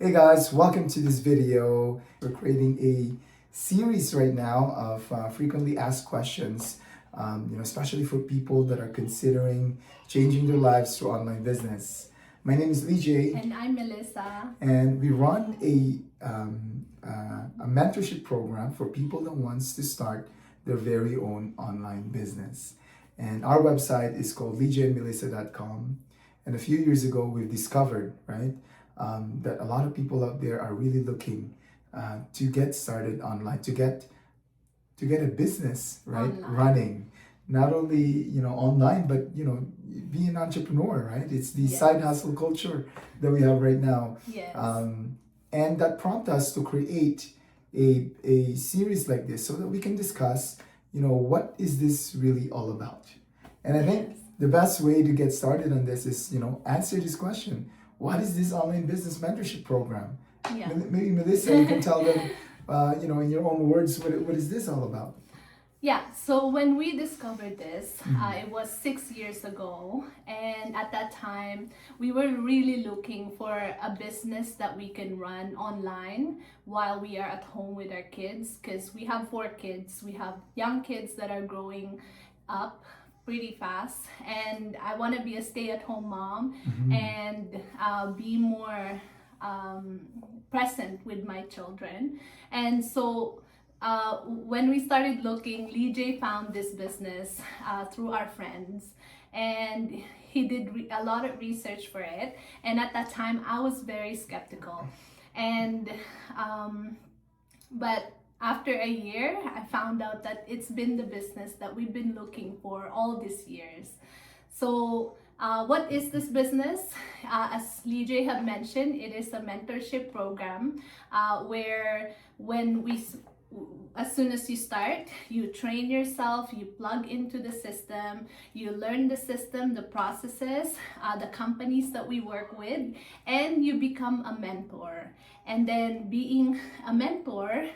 Hey guys, welcome to this video. We're creating a series right now of frequently asked questions, especially for people that are considering changing their lives through online business. My name is Leejay, And I'm Melissa. and we run a mentorship program for people that wants to start their very own online business. And our website is called leejayandmelissa.com. And a few years ago, we've discovered, right, that a lot of people out there are really looking to get started online, to get a business, right, Online. running. Not only online, but be an entrepreneur, right? It's the Yes. side hustle culture that we have right now. Yes. And that prompt us to create a series like this so that we can discuss, what is this really all about? And I think Yes. the best way to get started on this is, answer this question. What is this online business mentorship program? Yeah. Maybe Melissa, you can tell them, in your own words, what is this all about? Yeah, so when we discovered this, it was 6 years ago. And at that time, we were really looking for a business that we can run online while we are at home with our kids. Because we have 4 kids. We have young kids that are growing up pretty fast. And I want to be a stay-at-home mom and be more present with my children. And so when we started looking, Leejay found this business through our friends, and he did a lot of research for it. And at that time, I was very skeptical. And but after a year, I found out that it's been the business that we've been looking for all these years. So what is this business? As Leejay have mentioned, it is a mentorship program where as soon as you start, you train yourself, you plug into the system, you learn the system, the processes, the companies that we work with, and you become a mentor. And then being a mentor,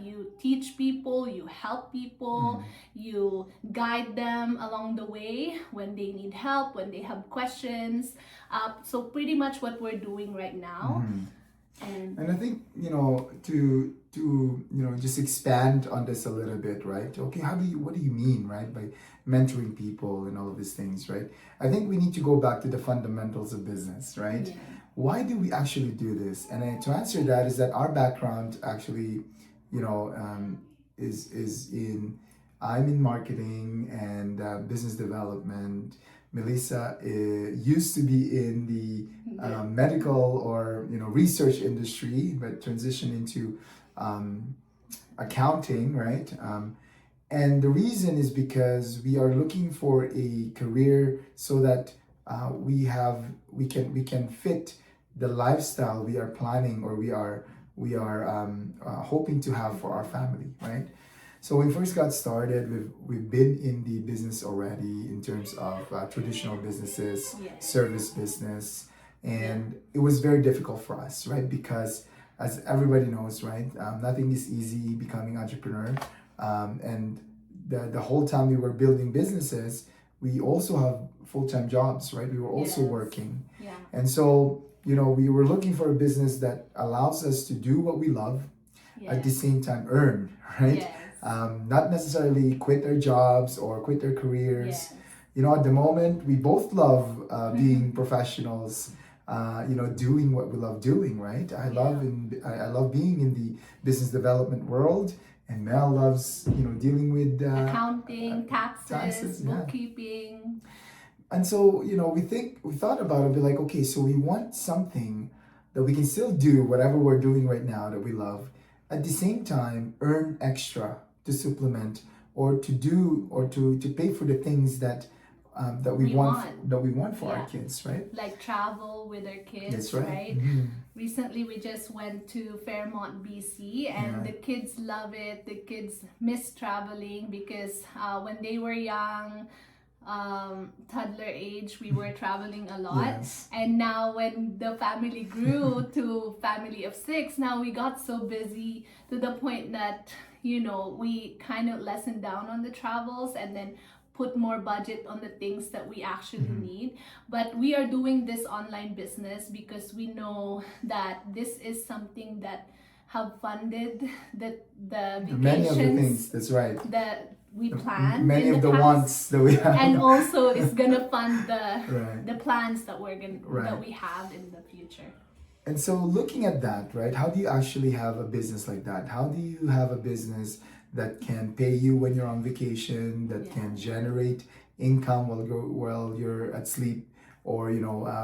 you teach people, you help people, you guide them along the way when they need help, when they have questions. So pretty much what we're doing right now. And I think to just expand on this a little bit, right? Okay, what do you mean, right, by mentoring people and all of these things, right? I think we need to go back to the fundamentals of business, right? Yeah. Why do we actually do this? And to answer that is that our background actually, is in I'm in marketing and business development. Melissa used to be in the medical or research industry, but transitioned into accounting, right? And the reason is because we are looking for a career so that we can fit the lifestyle we are planning or we are hoping to have for our family, right? So when we first got started, we've been in the business already in terms of traditional businesses, Yes. service business, and it was very difficult for us, right? Because as everybody knows, right, nothing is easy becoming entrepreneur, and the whole time we were building businesses, we also have full-time jobs, right? We were also Yes. working, Yeah. and so we were looking for a business that allows us to do what we love, at the same time earn, right? Yes. Not necessarily quit our jobs or quit our careers. Yes. At the moment, we both love being professionals, doing what we love doing, right? I love being in the business development world, and Mel loves, dealing with Accounting, taxes, yeah. bookkeeping. And so, we thought about it, be like, okay, so we want something that we can still do whatever we're doing right now that we love, at the same time earn extra to supplement or to do or to pay for the things that we want for our kids, right? Like travel with our kids. That's right. Right? Recently we just went to Fairmont, BC, and the kids love it. The kids miss traveling because when they were young, toddler age, we were traveling a lot. Yes. And now when the family grew to family of 6, now we got so busy to the point that we kind of lessened down on the travels, and then put more budget on the things that we actually need. But we are doing this online business because we know that this is something that have funded the Many of the things, vacations that's right. that we planned Many in of the the past, wants that we have. and also it's gonna fund Right. the plans that we're gonna Right. that we have in the future. And so looking at that, right, how do you actually have a business like that? How do you have a business that can pay you when you're on vacation, that Yeah. can generate income while you're at sleep, or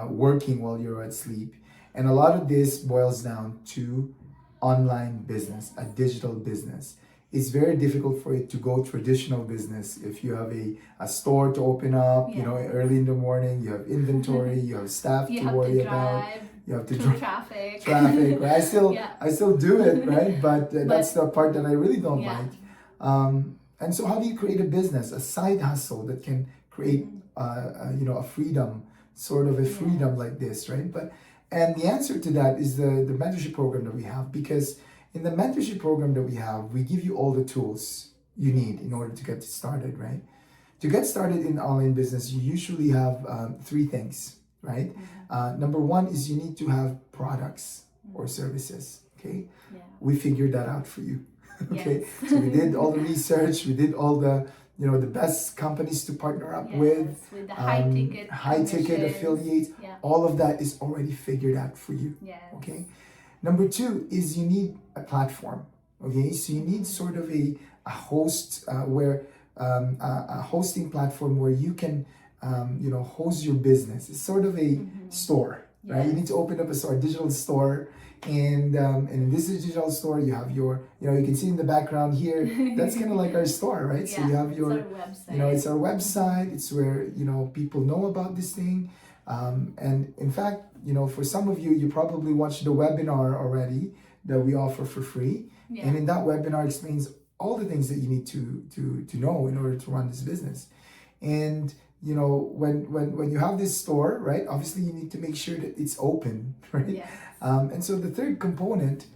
working while you're at sleep? And a lot of this boils down to online business, a digital business. It's very difficult for it to go traditional business if you have a store to open up, early in the morning, you have inventory, you have staff You to have worry to about. drive You have to through traffic. traffic, right? Yeah. I still do it, right? But that's the part that I really don't Yeah. like. And so how do you create a business, a side hustle that can create, a freedom, sort of a freedom like this, right? And the answer to that is the mentorship program that we have, because in the mentorship program that we have, we give you all the tools you need in order to get started, right? To get started in online business, you usually have three things, right? Number one is you need to have products or services, okay? Yeah. We figured that out for you, okay? Yes. So we did all the research, we did all the, the best companies to partner up with the high ticket commissions. affiliates. Yeah. All of that is already figured out for you, Yes. okay? Number two is you need a platform, okay? So you need sort of a host a hosting platform where you can, host your business. It's sort of a store, right? You need to open up a digital store, and in this digital store, you have your, you can see in the background here, that's kind of like our store, right? So you have your, it's our website. It's our website. It's where, people know about this thing. And in fact, for some of you, you probably watched the webinar already that we offer for free. Yeah. And in that webinar explains all the things that you need to know in order to run this business. And when you have this store, right, obviously you need to make sure that it's open, right? Yes. And so the third component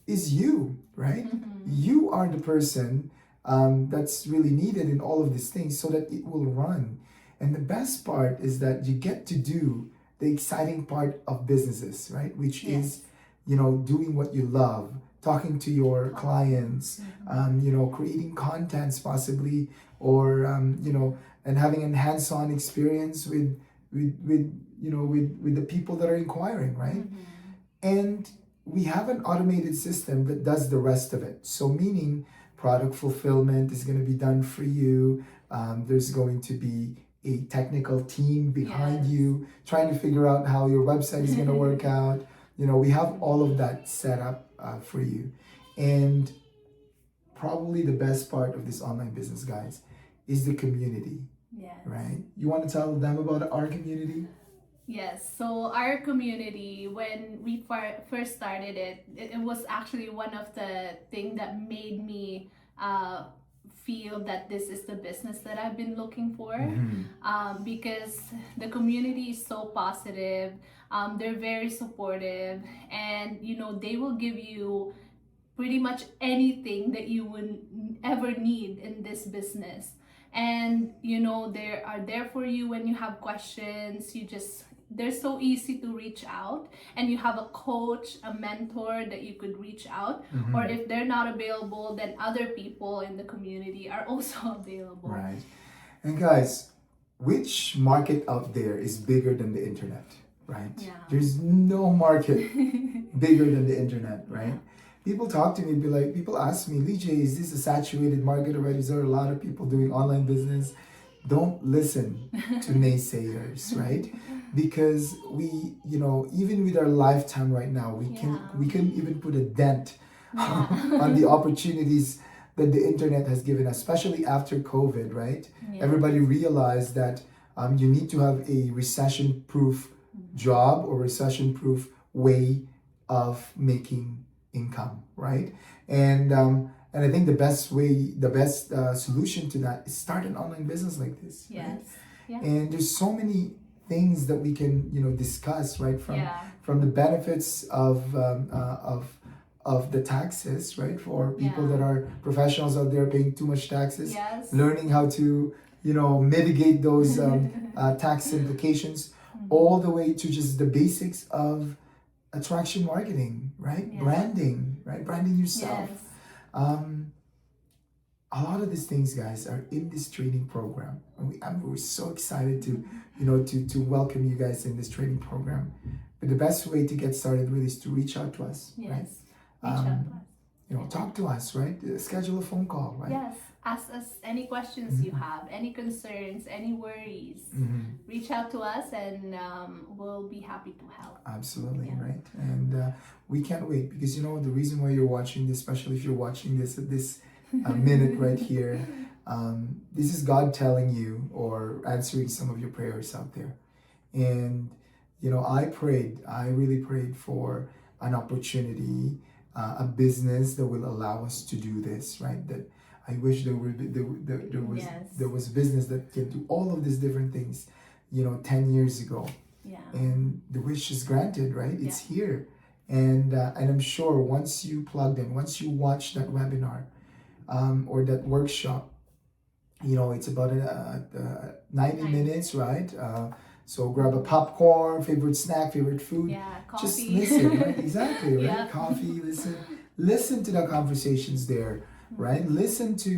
is you, right? You are the person that's really needed in all of these things so that it will run. And the best part is that you get to do the exciting part of businesses, right? Which is, doing what you love, talking to your clients, creating contents possibly, or, and having a hands-on experience with the people that are inquiring, right? And we have an automated system that does the rest of it. So meaning product fulfillment is going to be done for you. There's going to be a technical team behind you trying to figure out how your website is going to work out. We have all of that set up for you. And probably the best part of this online business, guys, is the community. Yes. Right? You want to tell them about our community? Yes, so our community, when we first started it was actually one of the things that made me feel that this is the business that I've been looking for, because the community is so positive. They're very supportive, and they will give you pretty much anything that you would ever need in this business. And they are there for you when you have questions. They're so easy to reach out, and you have a coach, a mentor that you could reach out, or if they're not available, then other people in the community are also available. Right. And guys, which market out there is bigger than the internet, right? Yeah. There's no market bigger than the internet, right? People talk to me, people ask me, Leejay, is this a saturated market already? Is there a lot of people doing online business? Don't listen to naysayers, right? Because we, even with our lifetime right now, we can even put a dent on the opportunities that the internet has given us, especially after COVID, right? Yeah. Everybody realized that you need to have a recession-proof job or recession-proof way of making income, right? And I think the best solution to that is start an online business like this. Yes. Right? Yeah. And there's so many things that we can discuss, right? From the benefits of the taxes, right? For people that are professionals out there paying too much taxes, Yes. learning how to mitigate those tax implications, all the way to just the basics of attraction marketing, right? Yeah. Branding, right? Branding yourself. Yes. A lot of these things, guys, are in this training program, and we're so excited to to welcome you guys in this training program. But the best way to get started really is to reach out to us, Yes. right? Reach out to us. Talk to us, right? Schedule a phone call, right? Yes. Ask us any questions you have, any concerns, any worries. Reach out to us, and we'll be happy to help. Absolutely, Yeah. right? And we can't wait, because the reason why you're watching this, especially if you're watching this at this minute right here, this is God telling you or answering some of your prayers out there. And I really prayed for an opportunity, a business that will allow us to do this, right? That I wish there was Yes. there was business that can do all of these different things, 10 years ago. Yeah. And the wish is granted, right? It's here. And I'm sure once you plugged in, once you watch that webinar or that workshop, it's about 90 minutes, right? So grab a popcorn, favorite snack, favorite food. Yeah, coffee. Just listen, right? Exactly, right? Yeah. Coffee, listen to the conversations there, right? Listen to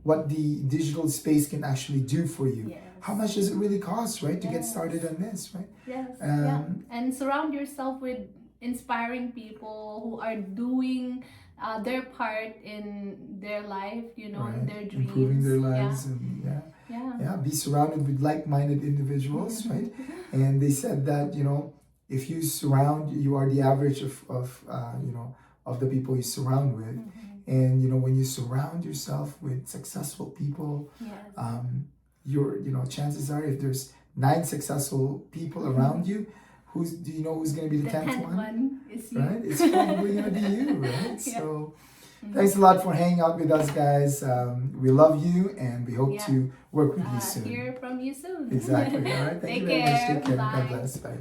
what the digital space can actually do for you. Yes. How much does it really cost, right, to get started on this, right? Yes. And surround yourself with inspiring people who are doing their part in their life, in their dreams. Improving their lives, and be surrounded with like-minded individuals, right? And they said that, if you are the average of the people you surround with. And, when you surround yourself with successful people, chances are, if there's 9 successful people around you, do you know who's going to be the 10th one? Is you. Right? It's probably going to be you, right? So thanks a lot for hanging out with us, guys. We love you, and we hope to work with you soon. Hear from you soon. Exactly. All right. Thank you very much. Take care. Bye. God bless. Bye.